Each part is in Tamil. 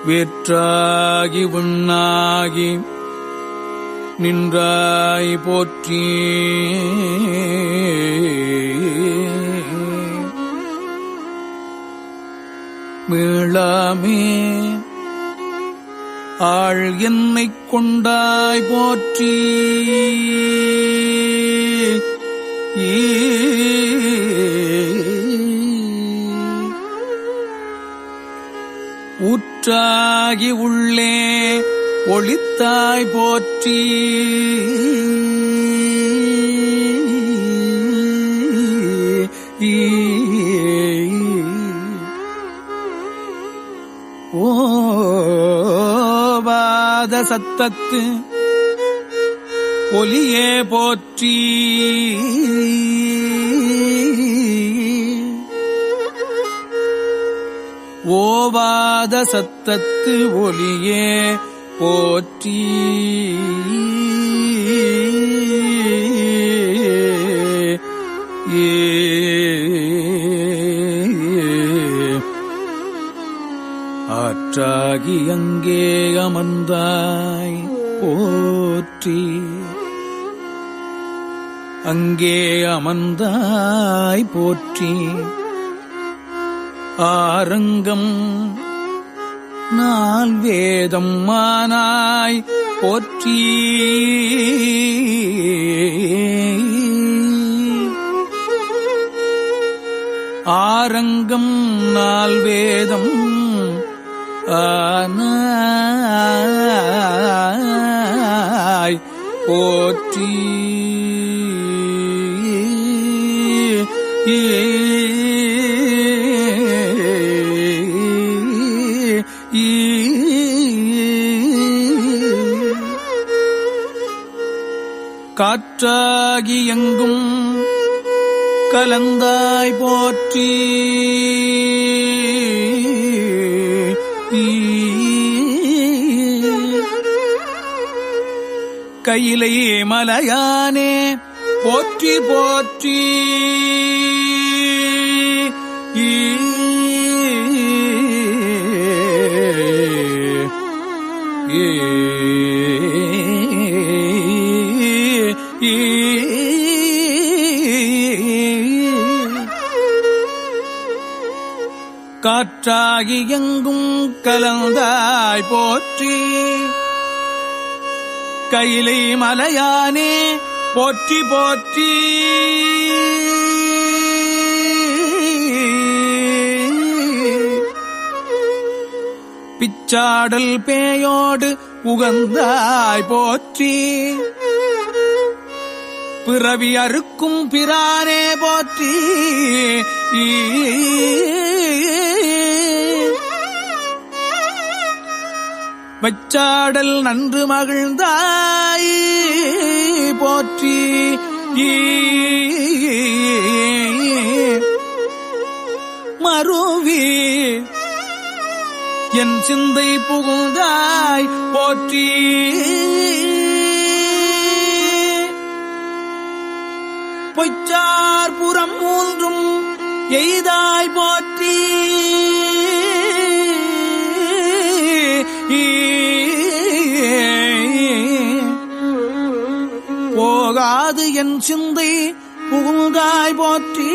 வேற்றாகி விண்ணாகி நின்றாய் போற்றி. மீளாமே ஆள் என்னைக் கொண்டாய் போற்றி. ஊற்றாகி உள்ளே ஒளித்தாய் போற்றி. ஓவாத சத்தத்து ஒலியே போற்றி. ஓவாத சத்தத்து ஒலியே போற்றி. ஆற்றாகி அங்கே அமர்ந்தாய் போற்றி. அங்கே அமர்ந்தாய் போற்றி. ஆரங்கம் நால் வேதம் மானாய் போற்றி. ஆரங்கம் நால் வேதம் ஆனாய் போற்றி. காற்றாகி எங்கும் கலந்தாய் போற்றி. கையிலை மலையானே போற்றி போற்றி. காற்றாகி எங்கும் கலந்தாய் போற்றி. கையிலை மலையானே போற்றி போற்றி. பிச்சாடல் பேயோடு உகந்தாய் போற்றி. பிறவி அறுக்கும் பிரானே போற்றி. வச்சாடல் நன்று மகிழ்ந்தாய் போற்றி. மருவி என் சிந்தை புகுந்தாய் போற்றி. பொய்ச்சார் புறம் மூன்றும் எய்தாய் போற்றி. போகாது என் சிந்தை புகுந்தாய் போற்றி.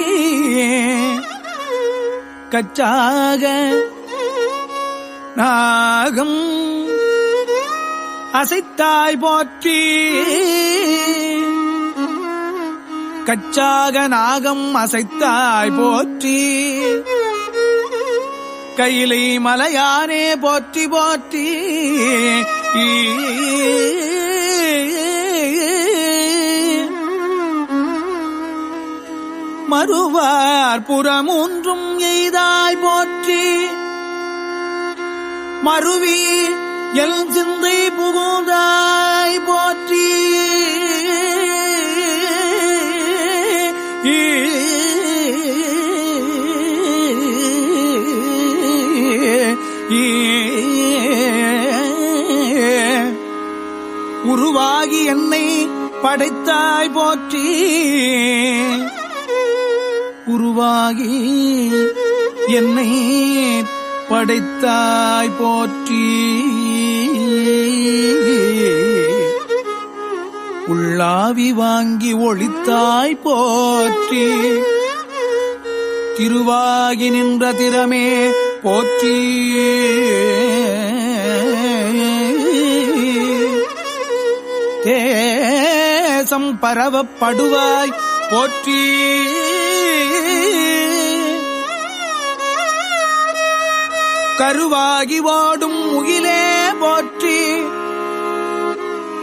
கச்சாக நாகம் அசைத்தாய் போற்றி. கச்சாக நாகம் அசைத்தாய் போற்றி. கையிலை மலையானே போற்றி போற்றி. மறுவார் புறமூன்றும் எய்தாய் போற்றி. மருவி எல் சிந்தை புகுந்தாய் போற்றி. உருவாகி என்னை படைத்தாய் போற்றி. உருவாகி என்னை படைத்தாய் போற்றி. உள்ளாவி வாங்கி ஒளித்தாய் போற்றி. திருவாகி நின்ற திறமே போற்றி. தேசம் பரவப்படுவாய் போற்றி. கருவாகி ஓடும் முகிலே போற்றி.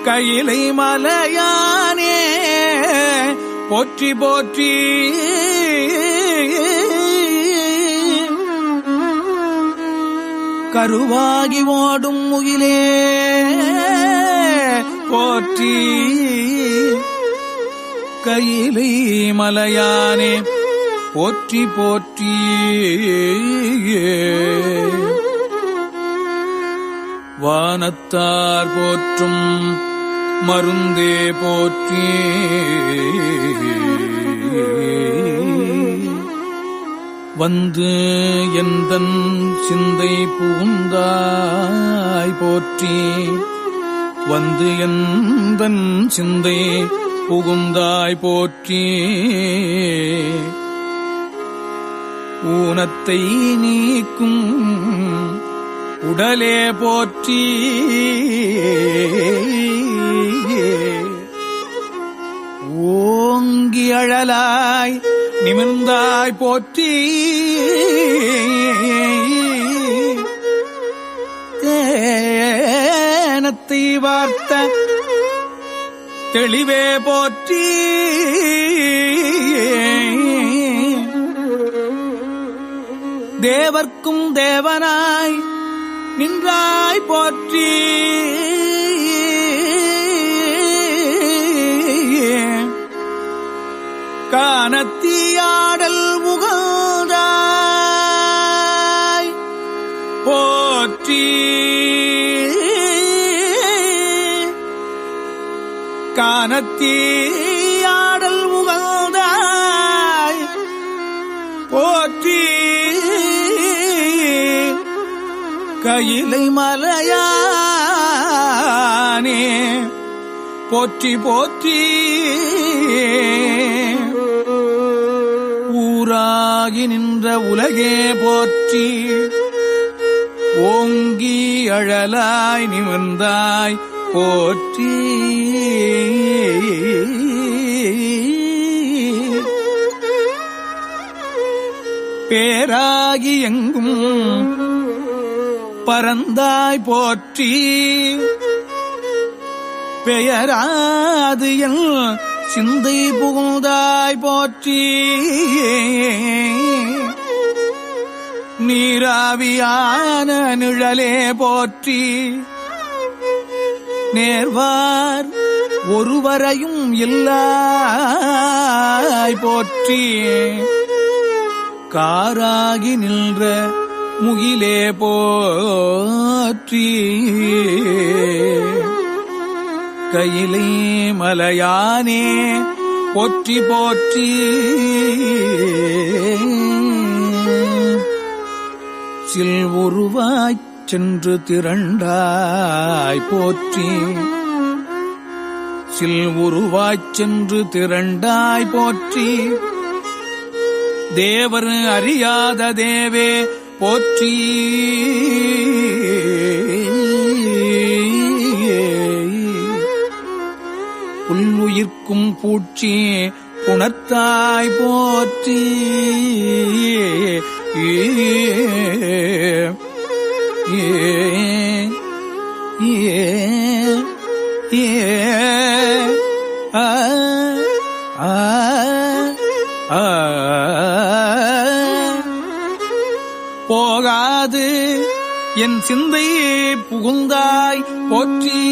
கையிலை மலையானே போற்றி போற்றி. கருவாகி ஓடும் முகிலே போற்றி. கையிலை மலையானே போற்றி போற்றி. வானத்தார் போற்றும் மருந்தே போற்றி. வந்து எந்தன் சிந்தை புகுந்தாய் போற்றி. வந்து எந்தன் சிந்தை புகுந்தாய் போற்றி. ஊனத்தை நீக்கும் உடலே போற்றி. ஓங்கி அழலாய் நிமிர்ந்தாய் போற்றி. தேனத்தை வார்த்த தெளிவே போற்றி. தேவர்க்கும் தேவனாய் நின்றாய் போற்றி. கானத்தியாடல் முகந்தாய் போற்றி. கானத்தியாடல் முகந்தாய் போற்றி. கையிலை மலையானே போற்றி போற்றி. ஊராகி நின்ற உலகே போற்றி. ஓங்கி அழலாய் நிமிர்ந்தாய் போற்றி. பேராகி எங்கும் பரந்தாய் போற்றி. பெயராது என் சிந்தை புகுந்தாய் போற்றி. நீராவியான நிழலே போற்றி. நேர்வார் ஒருவரையும் இல்லாய் போற்றி. காராகி நின்ற முகிலே போற்றி. கையிலை மலையானே போற்றி போற்றி. சில்வுருவாய்ச் சென்று திரண்டாய் போற்றி. சில்வுருவாய்ச் சென்று திரண்டாய் போற்றி. தேவர் அறியாத தேவே போற்றி. புல்லுயிர்க்கும் பூச்சி புணர்த்தாய் போற்றி. போகாது என் சிந்தை புகுந்தாய் போற்றி.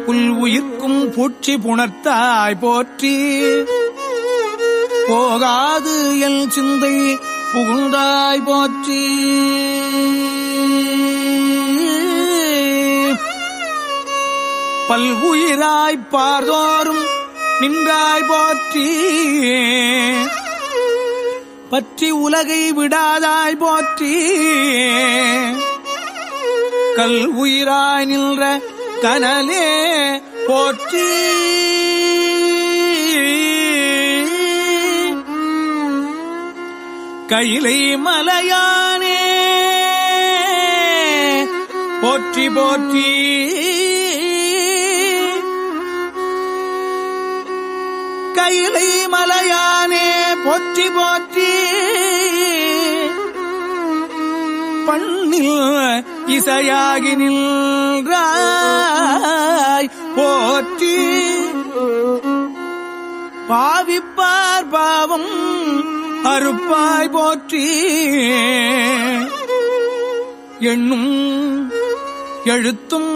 புல் உயிர்க்கும் பூச்சி புணர்த்தாய் போற்றி. போகாது என் சிந்தை புகுந்தாய் போற்றி. பல்வுயிராய்ப் பார்தோறும் நின்றாய் போற்றி. பற்றி உலகை விடாதாய் போற்றி. கல் உயிராய் நின்ற கனலே போற்றி. கையிலை மலையானே போற்றி போற்றி. கையிலை மலையானே போற்றி போற்றி. பண்ணில் இசையாகி நின்றாய் போற்றி. பாவிப்பார் பாவம் அறுப்பாய் போற்றி. எண்ணும் எழுத்தும்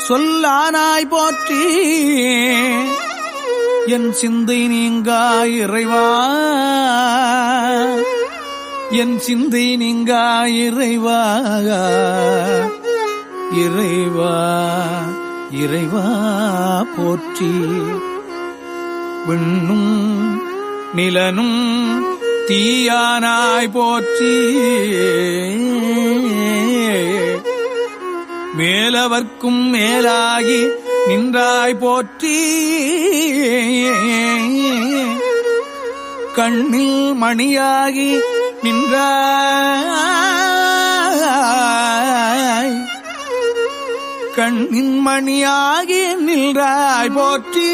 சொல்லானாய் போற்றி. என் சிந்தை நீங்கா இறைவா, என் சிந்தை நீங்கா இறைவா, இறைவா இறைவா போற்றி. விண்ணும் நிலனும் தீயானாய் போற்றி. மேலவர்க்கும் மேலாகி நின்றாய் போற்றி. கண்ணில் மணியாகி நின்றாய், கண்ணின் மணியாகி நின்றாய் போற்றி.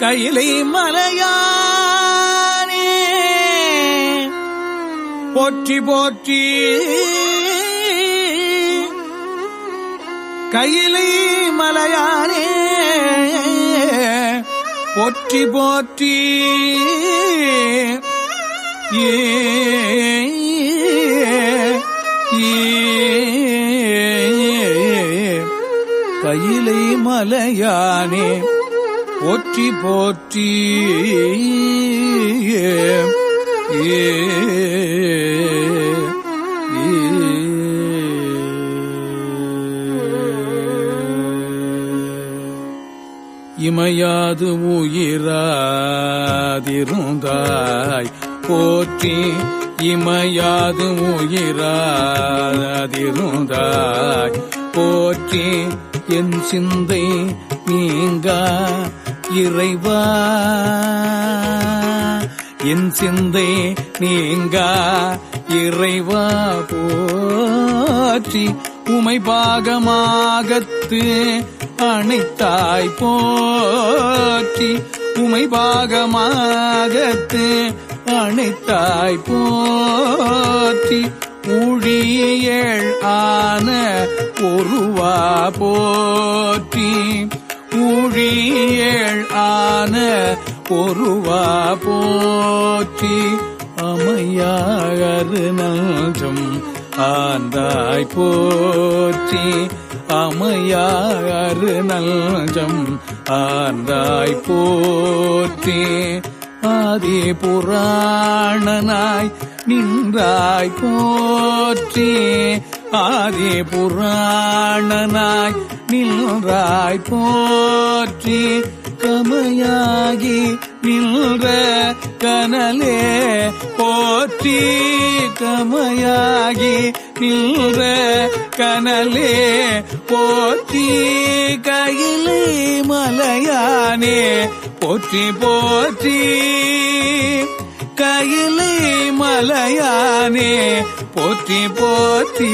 கையிலை மலையானே போற்றி போற்றி. கையிலை மலையானே போற்றி போற்றி. கையிலை மலையானே போற்றி போற்றி. இமையாது உயிராதிருந்தாய் போற்றி. இமையாது உயிராதிருந்தாய் போற்றி. என் சிந்தை நீங்கா இறைவா, என் சிந்தை நீங்கா இறைவா போற்றி. உமை பாகமாகத்து அணைத்தாய் போற்றி. உமை பாகமாகத்து அணைத்தாய் போற்றி. ஊழியேழ் ஆன ஒருவா போற்றி. ஊழியேழ் ஆன ஒருவா போற்றி. அமையாகரு நல்ஜம் ஆந்தாய் போற்றி. அமையாகரு நல்ஜம் ஆந்தாய் போற்றி. ஆதி புராணனாய் நின்றாய் போற்றி. ஆதி புராணனாய் நின்றாய் போற்றி. கமையாகி நின்ற கனலே போற்றி. கமையாகி நின்ற கனலே போற்றி. கையிலை மலையானே போற்றி போற்றி. கையிலை மலையானே போற்றி போற்றி.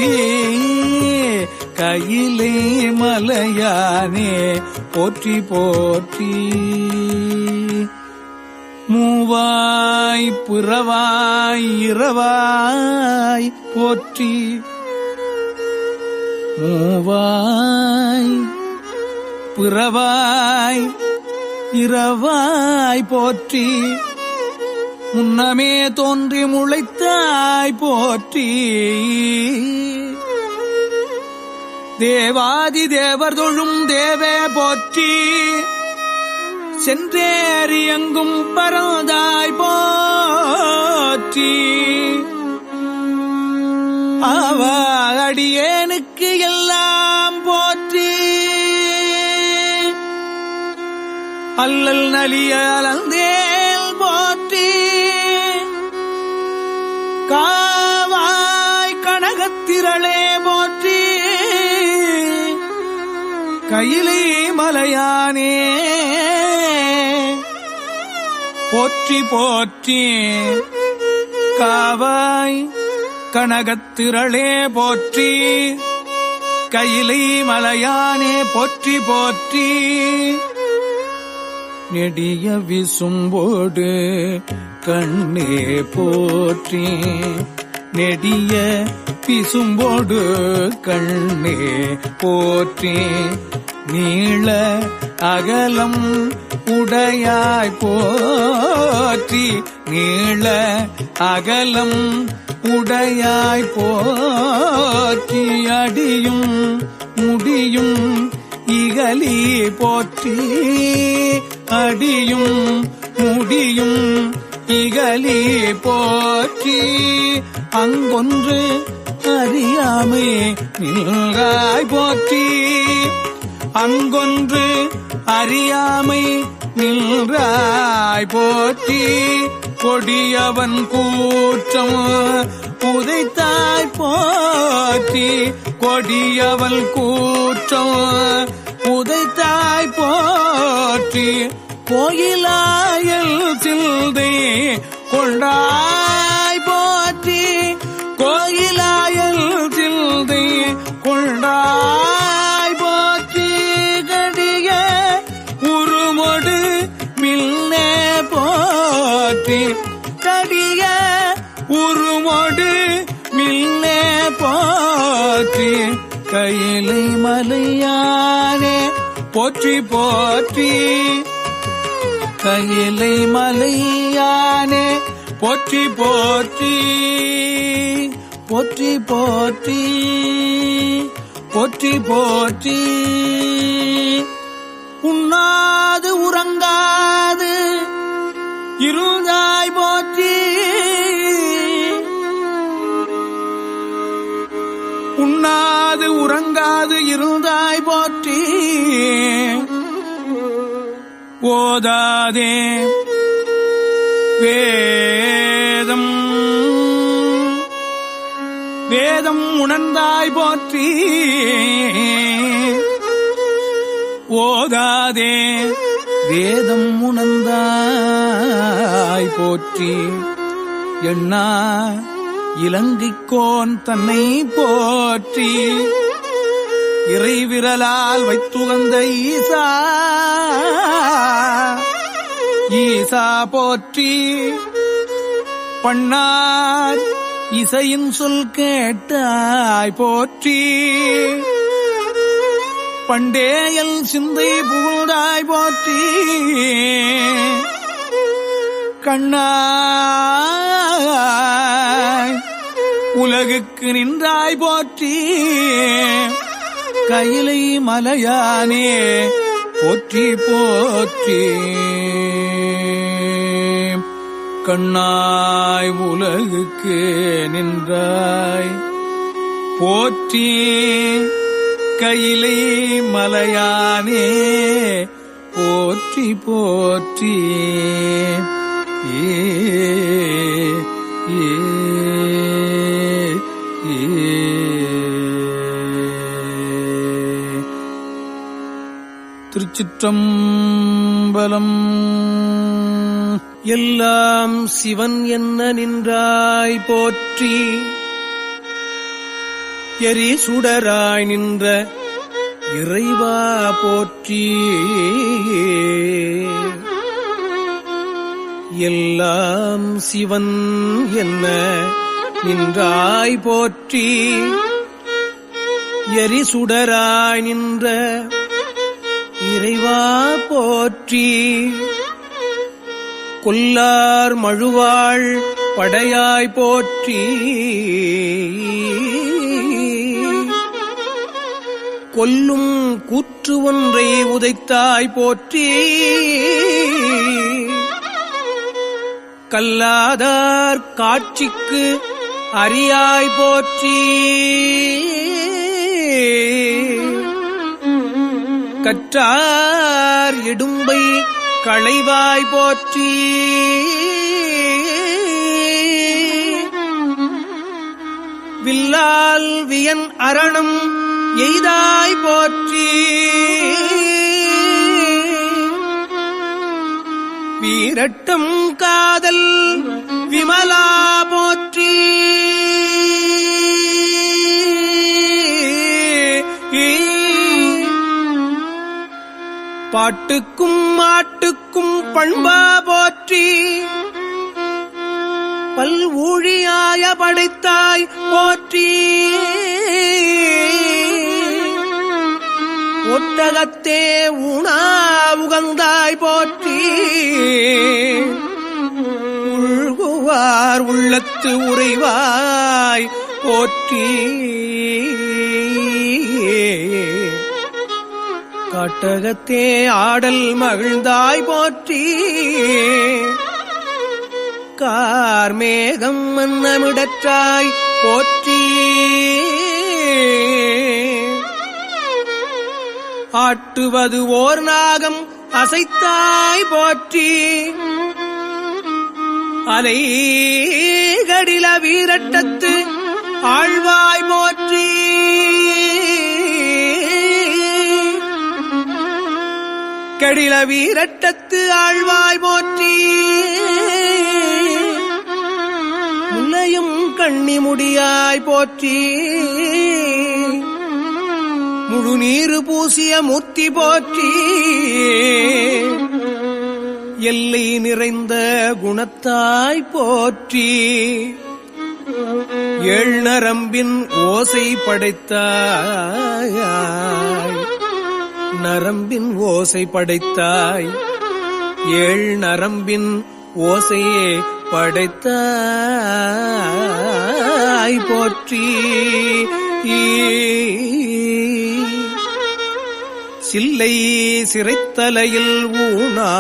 கையிலை மலையானே போற்றி போற்றி. மூவாய் புறவாய் இரவாய் போற்றி. மூவாய் பிறவாய் இரவாய் போற்றி. முன்னமே தோன்றி முளைத்தாய் போற்றி. தேவாதி தேவர் தொழும் தேவே போற்றி. சென்றேறி எங்கும் பரந்தாய் போற்றி. அவ அடியேனுக்கு எல்லாம் போற்றி. அல்லல் நலிய அலந்தேல் போற்றி. காவாய் கனகத்திரளே போற்றி கையிலை மலையானே போற்றி போற்றி காவாய் கனகத்திரளே போற்றி கையிலை மலையானே போற்றி போற்றி நெடிய விசும்போடு கண்ணே போற்றி நெடிய பிசும்போடு கண்ணே போற்றி நீள அகலம் உடையாய் போற்றி நீள அகலம் உடையாய் போற்றி அடியும் முடியும் இகலி போற்றி அடியும் முடியும் இகலி போற்றி அங்கொன்று அறியாமை நின்றாய் போற்றி அங்கொன்று அறியாமை நின்றாய் போற்றி கொடியவன் கூற்றம் உதைத்தாய் போற்றி கொடியவன் கூற்றம் உதைத்தாய் போற்றி கோயிலாயல் சிந்தை கொண்டாய் போற்றி கோயிலாயல் சிந்தை கொண்டாய் போற்றி கடிய உருமொடு மில்னே போற்றி கடிய உருமொடு மில்னே போற்றி கையிலை மலையானே போற்றி போற்றி கையிலை மலையானே போற்றி போற்றி போற்றி போற்றி போற்றி போற்றி உண்ணாது உறங்காது இருந்தாய் போற்றி உண்ணாது உறங்காது இருந்தாய் போற்றி ஓதாதே வேதம் வேதம் உணர்ந்தாய் போற்றி ஓதாதே வேதம் உணர்ந்தாய் போற்றி எண்ணா இலங்கைக்கோன் தன்னை போற்றி இறைவிரலால் வைத்துகந்த ஈசா ஈசா போற்றி பண்ணார் இசையின் சொல் கேட்டாய் போற்றி பண்டேயல் சிந்தை புகழ்ந்தாய் போற்றி கண்ணாய் உலகுக்கு நின்றாய் போற்றி கையிலை மலையானே போற்றி போற்றி கண்ணாய் உலகுக்கு நின்றாய் போற்றி கையிலை மலையானே போற்றி போற்றி திருச்சிற்றம்பலம். எல்லாம் சிவன் என்ன நின்றாய் போற்றி எரி சுடராய் நின்ற இறைவா போற்றி எல்லாம் சிவன் என்ன நின்றாய் போற்றி எரி சுடராய் நின்ற இறைவா போற்றி கொல்லார் மழுவாள் படையாய் போற்றி கொல்லும் கூற்று ஒன்றை உதைத்தாய் போற்றி கல்லாதார் காட்சிக்கு அறியாய் போற்றி கற்றார் இடும்பை களைவாய் போற்றி வில்லால் வியன் அரணம் எய்தாய் போற்றி. வீரட்டம் காதல் விமலா போற்றி. பாட்டுக்கும் மாட்டுக்கும் பண்பா போற்றி. பல் ஊழியாய படைத்தாய் போற்றி. ஒட்டகத்தே உணா உகந்தாய் போற்றி. உள்குவார் உள்ளத்து உறைவாய் போற்றி. காட்டகத்தே ஆடல் மகிழ்ந்தாய் போற்றி. கார்மேகம் மன்னமிடற்றாய் போற்றி. ஆட்டுவது ஓர் நாகம் அசைத்தாய் போற்றி. அலைகடில வீரட்டத்து ஆழ்வாய் போற்றி. கடில வீரட்டத்து ஆழ்வாய் போற்றி. முல்லையும் கண்ணி முடியாய் போற்றி. முழுநீரு பூசிய மூர்த்தி போற்றி. எல்லை நிறைந்த குணத்தாய் போற்றி. ஏழ் நரம்பின் ஓசை படைத்தாய். நரம்பின் ஓசை படைத்தாய். ஏழ் நரம்பின் ஓசையே படைத்தாய் போற்றி. சில்லை சிறைத்தலையில் ஊனா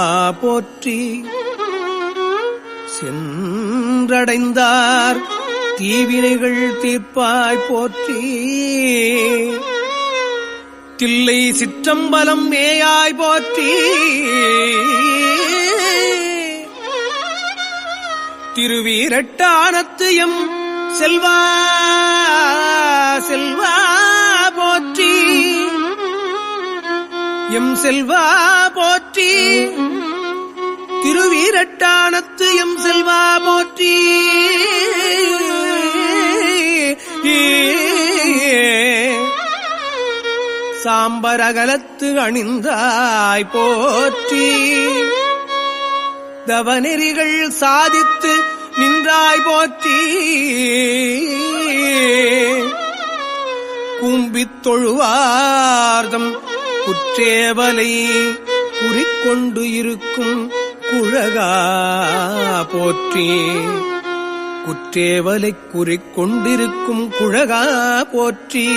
போற்றி. சென்றடைந்தார் தீவினைகள் தீர்ப்பாய் போற்றி. தில்லை சிற்றம்பலம் மேயாய் போற்றி. திருவீரட்டானத்து எம் செல்வா செல்வா போற்றி. எம் செல்வா போற்றி. திருவீரட்டானத்து எம் செல்வா போற்றி. சாம்பரகலத்து அணிந்தாய் போற்றி. தவநெறிகள் சாதித்து நின்றாய் போற்றி. கும்பித் தொழுவார்தம் குற்றேவலை குறிக்கொண்டு இருக்கும் குழகா போற்றி. குற்றேவலை குறிக்கொண்டிருக்கும் குழகா போற்றி.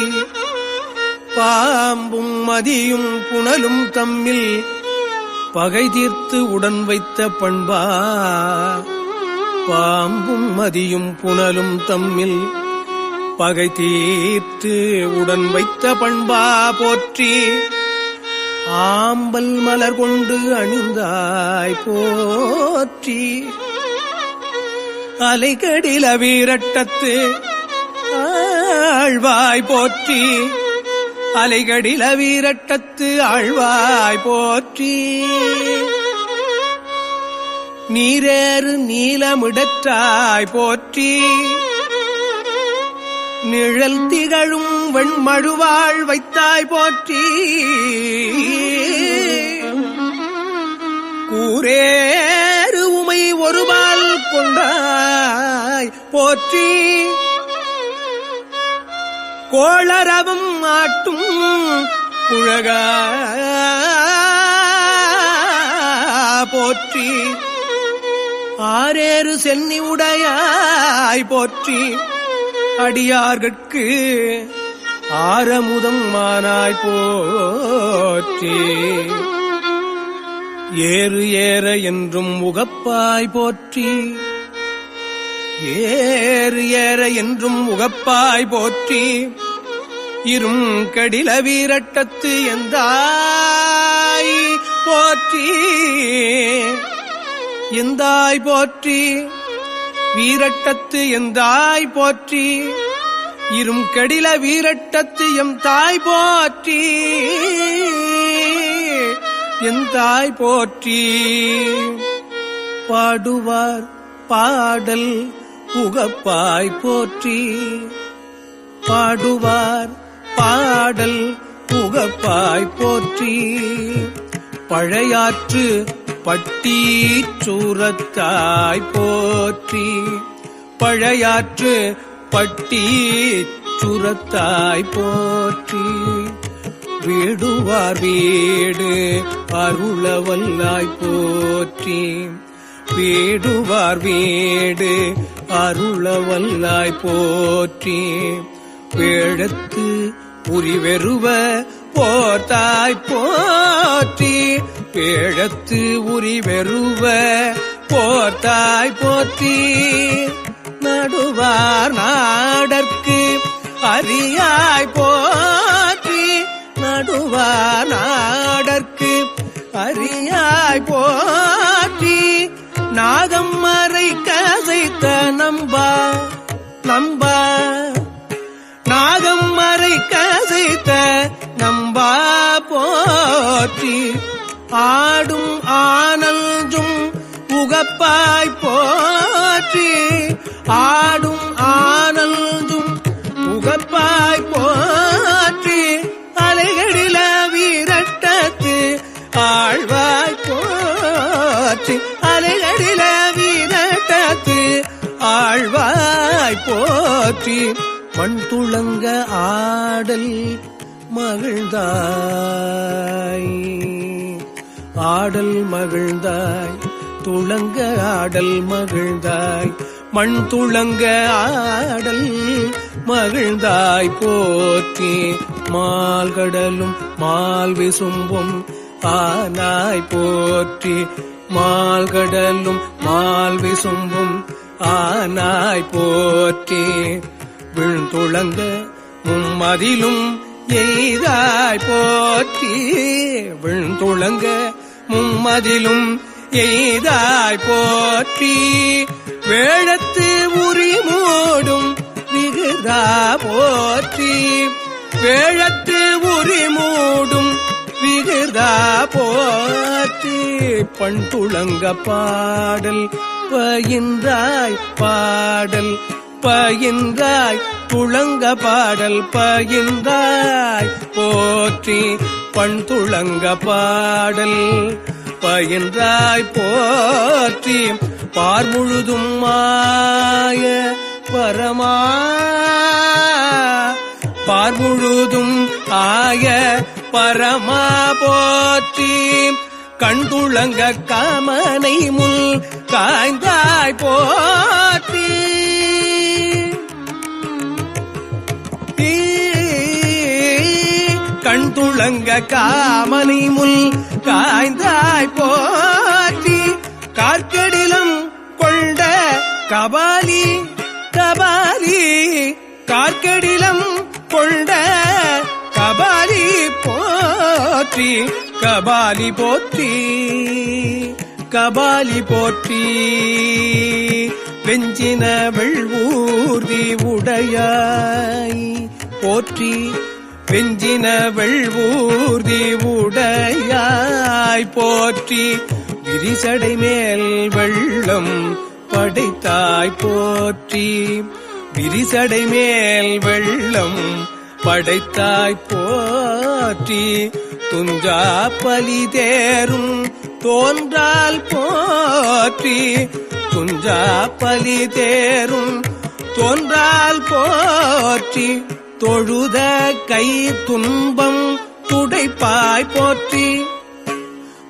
பாம்பும் மதியும் புனலும் தம்மில் பகை தீர்த்து உடன் வைத்த பண்பா. பாம்பும் மதியும் புனலும் தம்மில் பகை தீர்த்து உடன் வைத்த பண்பா போற்றி. ஆம்பல் மலர் கொண்டு அணிந்தாய் போற்றி. அலைகடில வீரட்டத்து ஆழ்வாய் போற்றி. அலைகடில வீரட்டத்து ஆழ்வாய் போற்றி. நீரேறு நீலமிடற்றாய் போற்றி. நிழல் திகழும் வெண்மழுவாள் வைத்தாய் போற்றி. கூரேறு உமை ஒருபால் கொண்டாய் போற்றி. கோளரவும் ஆட்டும் குழகா போற்றி. ஆரேறு சென்னி உடையாய் போற்றி. அடியார்கட்கு ஆரமுதம் மானாய் போற்றி. ஏறு ஏற என்றும் உகப்பாய் போற்றி. ஏறு ஏற என்றும் உகப்பாய் போற்றி. இரும் கடில வீரட்டத்து எந்தாய் போற்றி. எந்தாய் போற்றி. வீரட்டத்து எந்தாய் போற்றி. இரும் கெடில வீரட்டத்து எம் தாய் போற்றி என் தாய் போற்றி. பாடுவார் பாடல் உகப்பாய் போற்றி பாடுவார் பாடல் உகப்பாய் போற்றி. பழையாற்று பட்டி சூரத்தாய் போற்றி பழையாற்று பட்டி சூரத்தாய் போற்றி. வீடுவார் வீடு அருளவல்லாய் போற்றி வீடுவார் வீடு அருளவல்லாய் போற்றி. வேழத்து உரிவெருவ போர்த்தாய் போற்றி வேழத்து உரிவெருவ போர்த்தாய் போற்றி. நடுவார் நாடற்கு அரியாய் போற்றி நடுவார் நாடற்கு அரியாய் போற்றி. நாகம் மறை கசைத்த நம்பா நாகம் மறை கசைத்த நம்பா போற்றி. ஆடும் ஆனல்ஜும் உகப்பாய் போற்றி ஆடும் ஆனல்ஜும் உகப்பாய் போற்றி. அலைகளில வீரட்டத்து ஆழ்வாய் போற்றி அலைகளில வீரட்டத்து ஆழ்வாய் போற்றி. மண் துளங்க ஆடல் மகிழ்ந்தாய் ஆடல் மகிழ்ந்தாய் துளங்க ஆடல் மகிழ்ந்தாய் மண் துளங்க ஆடல் மகிழ்ந்தாய் போற்றி. மால்கடலும் மால் விசும்பும் ஆனாய் போற்றி மால்கடலும் மால் விசும்பும் ஆனாய் போற்றி. விழுந்துளங்க மும்மதிலும் எய்தாய் போற்றி விழுந்துளங்க மும்மதிலும் எய்தாய் போற்றி. வேழத்து உரி மூடும் விகுதா போற்றி வேழத்து உரி மூடும் விகுதா போற்றி. பண் துளங்க பாடல் பயின்றாய் பாடல் பயின்றாய் துளங்க பாடல் பயின்றாய் போற்றி. பண் துளங்க பாடல் பயின்றாய் போற்றி. பார்முழுதும் மாய பரமா பார்முழுதும் ஆய பரமா போற்றி. கண்துளங்க காமனை முள் காய்ந்தாய் போற்றி கண்துளங்க காமனை முள் காய்ந்தாய் போற்றி. கார்க்கடிலம் கொண்ட கபாலி கபாலி கார்க்கடிலம் கொண்ட கபாலி போற்றி கபாலி போற்றி கபாலி போற்றி. வெஞ்சின வெள்வூர்தி உடையாய் போற்றி வெஞ்சின வெள்வூர்தி உடையாய் போற்றி. விரிசடை மேல் வெள்ளம் படைத்தாய் போற்றி விரிசடை மேல் வெள்ளம் படைத்தாய் போற்றி. துஞ்சா பலி தேரும் தோன்றால் போற்றி துஞ்சா பலி தேரும் தோன்றால் போற்றி. தொழுத கை துன்பம் துடைப்பாய் போற்றி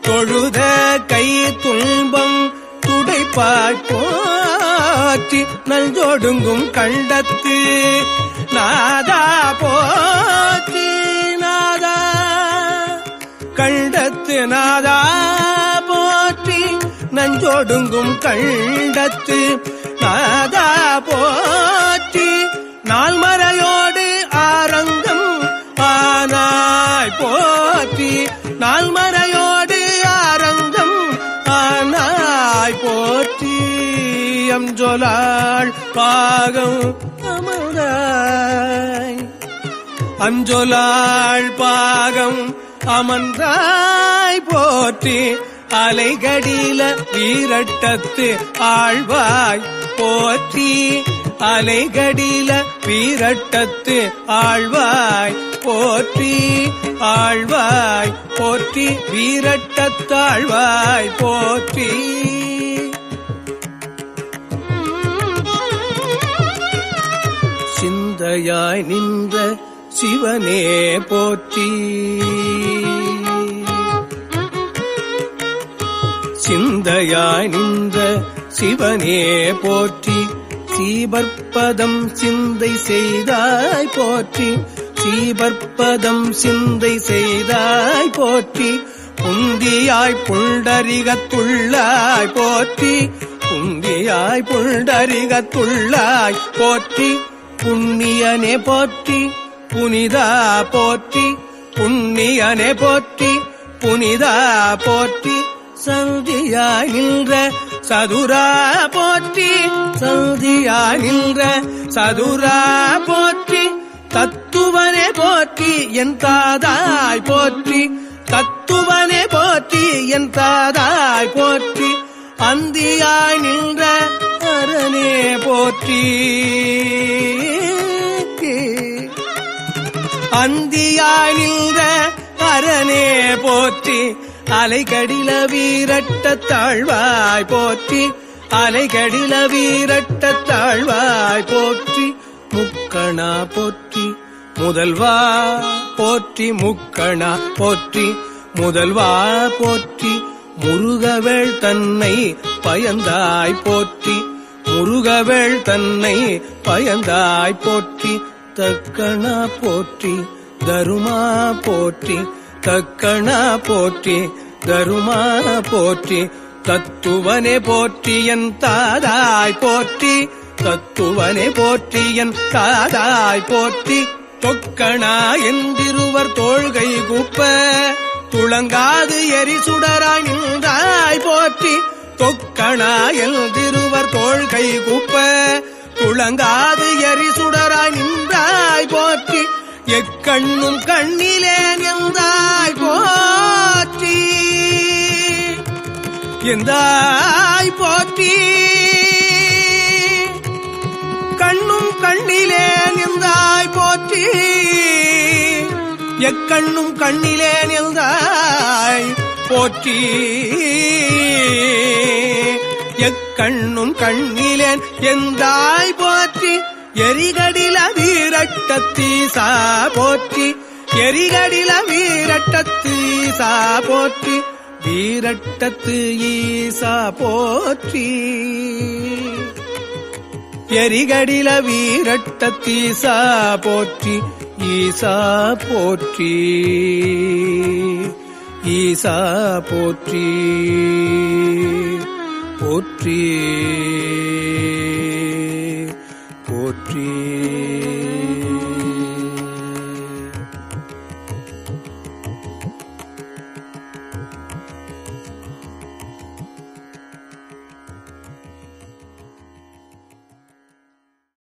தொழுத கை துன்பம் துடைப்பாய் போற்றி. நல்ஜோடுங்கும் கண்டத்து நாதா போற்றி நாதா கண்டத்து நாதா போற்றி. நஞ்சோடுங்கும் கண்டத்து நாதா போற்றி. நால்மறையோடு ஆரங்கம் ஆனாய் போற்றி நால்மறையோடு ஆரங்கம் ஆனாய் போற்றி. அம்ஜொலாள் பாகம் அமர்ந்தாய் அஞ்சொலாள் பாகம் அமர்ந்தாய் போற்றி அலைகடில வீரட்டத்து ஆழ்வாய் போற்றி அலைகடில வீரட்டத்து ஆழ்வாய் போற்றி ஆழ்வாய் போற்றி வீரட்டத்தாழ்வாய் போற்றி. சிந்தையாய் நின்ற சிவனே போற்றி சிந்தையாய் நின்ற சிவனே போற்றி சீபற்பதம் சிந்தை செய்தாய் போற்றி சீபற்பதம் சிந்தை செய்தாய் போற்றி புந்தியாய் புண்டரிகத்துள்ளாய் போற்றி புந்தியாய் புண்டரிகத்துள்ளாய் போற்றி புண்ணியனே போற்றி புனிதா போற்றி புண்ணியனே போற்றி புனிதா போற்றி சந்தியாய் நின்ற சதுரா போற்றி சந்தியாய் நின்ற சதுரா போற்றி தத்துவனே போற்றி என் தாதாய் போற்றி தத்துவனே போற்றி என் தாதாய் போற்றி அந்தியாய் நின்ற அரணே போற்றி அந்தியாய் நின்ற அரணே போற்றி அலைகடில வீரட்டத்தாழ்வாய் போற்றி அலைகடில வீரட்டத்தாழ்வாய் போற்றி முக்கணா போற்றி முதல்வா போற்றி முக்கணா போற்றி முதல்வா போற்றி முருகவேள் தன்னை பயந்தாய் போற்றி முருகவேள் தன்னை பயந்தாய் போற்றி தக்கணா போற்றி தருமா போற்றி தக்கணா போற்றி தருமா போற்றி தத்துவனே போற்றி என் தாதாய் போற்றி தத்துவனே போற்றி என் தாதாய் போற்றி தொக்கணா என்றிருவர் தோள்கை குப்ப துளங்காது எரிசுடராய் நின்றாய் போற்றி தொக்கணா என்றிருவர் தோள்கை குப்ப துளங்காது எரிசுடராய் நின்றாய் போற்றி எக்கண்ணும் கண்ணிலே எந்தாய் போற்றி எந்தாய் போற்றி கண்ணும் கண்ணிலே எந்தாய் போற்றி எக்கண்ணும் கண்ணிலே எந்தாய் போற்றி எக்கண்ணும் கண்ணிலேன் எந்தாய் போற்றி எரிகடில வீரட்டத்தீசா போற்றி எரிகடில வீரட்டத்தீசா போற்றி வீரட்டத்து ஈசா போற்றி எரிகடில வீரட்டத்தீசா போற்றி ஈசா போற்றி ஈசா போற்றி போற்றி போற்றி